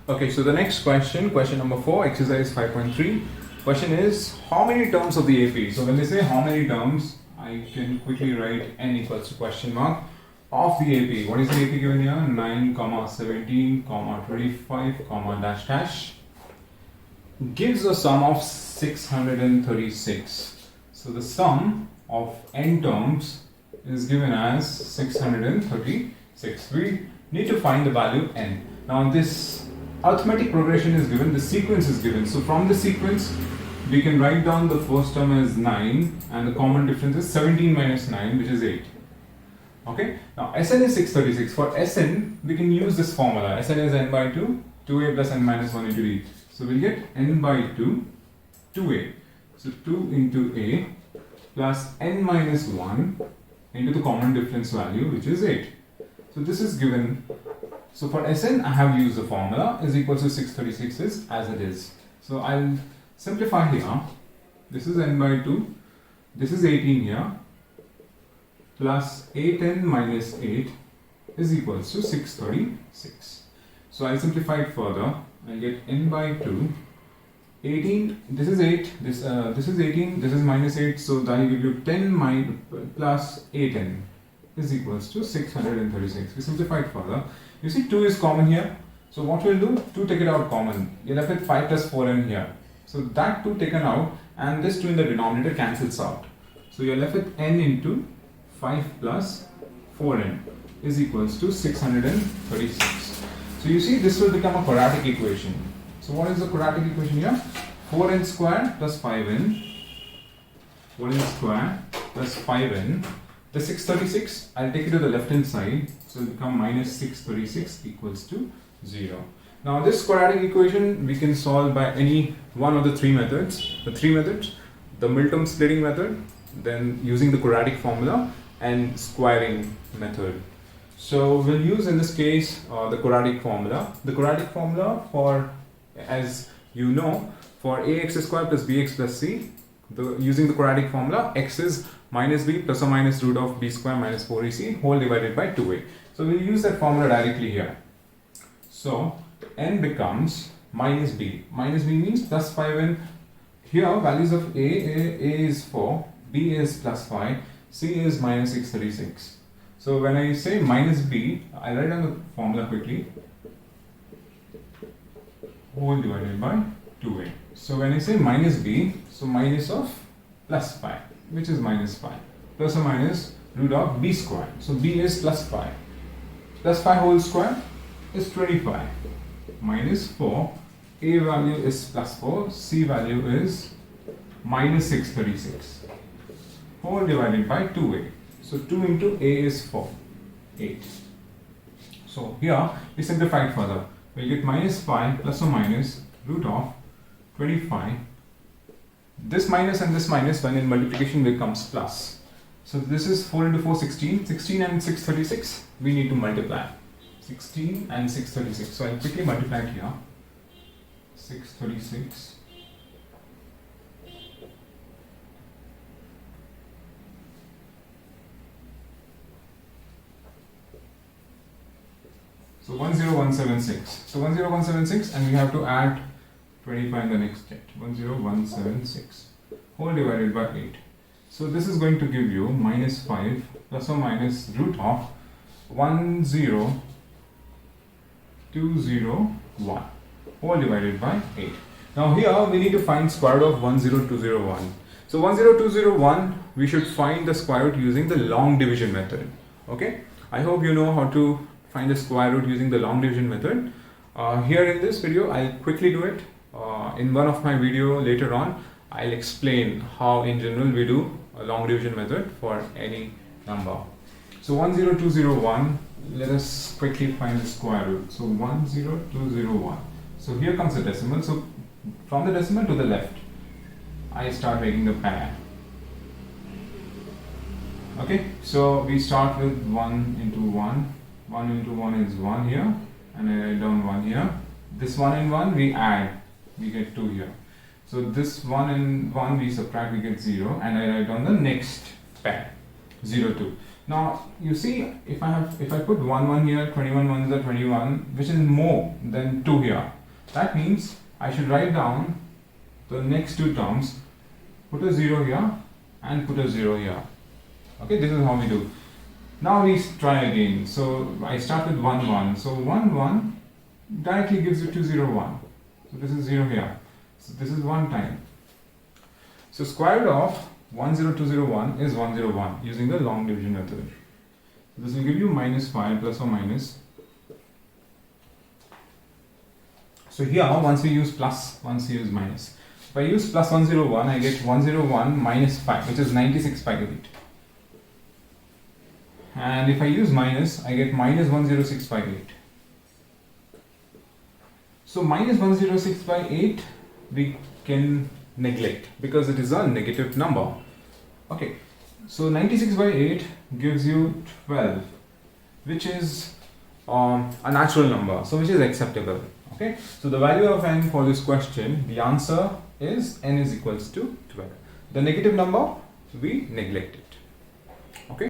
Okay, so the next question, question number 4, exercise 5.3. Question is, how many terms of the AP? So when they say how many terms, I can quickly write n equals to question mark of the AP. What is the AP given here? 9, 17, 25, dash dash. Gives a sum of 636. So the sum of n terms is given as 636. We need to find the value n. Now this arithmetic progression is given, the sequence is given. So from the sequence, we can write down the first term as 9 and the common difference is 17 minus 9, which is 8. Okay, now Sn is 636. For Sn, we can use this formula. Sn is n by 2, 2a plus n minus 1 into d. So we'll get n by 2, 2a. So 2 into a plus n minus 1 into the common difference value, which is 8. So this is given. So for Sn, I have used the formula is equal to 636 is as it is. So I'll simplify here. This is n by 2. This is 18 here. Plus 8n minus 8 is equals to 636. So I'll simplify it further. I'll get n by 2. 18, this is 8, this is 18, this is minus 8, so that will give you 10 plus 8n is equals to 636. We simplify it further. You see 2 is common here, so what we'll do, 2 take it out common, you're left with 5 plus 4n here. So that 2 taken out and this 2 in the denominator cancels out. So you're left with n into 5 plus 4n is equals to 636. So you see this will become a quadratic equation. So what is the quadratic equation here? 4n square plus 5n. 4n square plus 5n. The 636, I'll take it to the left hand side. So it will become minus 636 equals to 0. Now this quadratic equation we can solve by any one of the three methods. The three methods, the Milton splitting method, then using the quadratic formula and squaring method. So we'll use in this case the quadratic formula. The quadratic formula for, as you know, for ax square plus bx plus c, using the quadratic formula, x is minus b plus or minus root of b square minus 4ac whole divided by 2a. So we'll use that formula directly here. So n becomes minus b. Minus b means plus 5n. Here values of a is 4, b is plus 5, c is minus 636. So when I say minus b, I write down the formula quickly. Whole divided by 2a. So when I say minus b, so minus of plus 5, which is minus 5, plus or minus root of b square. So b is plus 5. Plus 5 whole square is 25. Minus 4, a value is plus 4, c value is minus 636. Whole divided by 2a. So 2 into a is 4, 8. So here we simplify it further. We'll get minus 5 plus or minus root of 25. This minus and this minus, when in multiplication becomes plus. So this is 4 into 4, 16. 16 and 636, we need to multiply. 16 and 636. So I'll quickly multiply it here. 636. So 10176. So 10176 and we have to add 25 in the next step. 10176 whole divided by 8. So this is going to give you minus 5 plus or minus root of 10201 whole divided by 8. Now here we need to find square root of 10201. So 10201 we should find the square root using the long division method. Okay, I hope you know how to find the square root using the long division method. Here in this video I'll quickly do it. In one of my video later on I'll explain how in general we do a long division method for any number. So 10201, let us quickly find the square root. So 10201. So here comes the decimal. So from the decimal to the left I start making the pair. Okay, so we start with 1 into 1. 1 into 1 is 1 here, and I write down 1 here. This 1 and 1 we add, we get 2 here. So this 1 and 1 we subtract, we get 0, and I write down the next pair, 0, 2. Now you see, if I put 1 1 here, 21 1s are 21, which is more than 2 here. That means I should write down the next two terms, put a 0 here and put a 0 here. Okay, this is how we do. Now we try again. So I start with 1 1. So 1 1 directly gives you 2 0 1. So this is 0 here. So this is 1 time. So square root of 10201 is 101 using the long division method. This will give you minus 5 plus or minus. So here once we use plus, once we use minus. If I use plus 101, I get 101 minus 5, which is 96 by 8. And if I use minus, I get minus 106 by 8. So minus 106 by 8 we can neglect because it is a negative number. Okay, so 96 by 8 gives you 12, which is a natural number, so which is acceptable. Okay, so the value of n for this question, the answer is n is equals to 12. The negative number, we neglect it.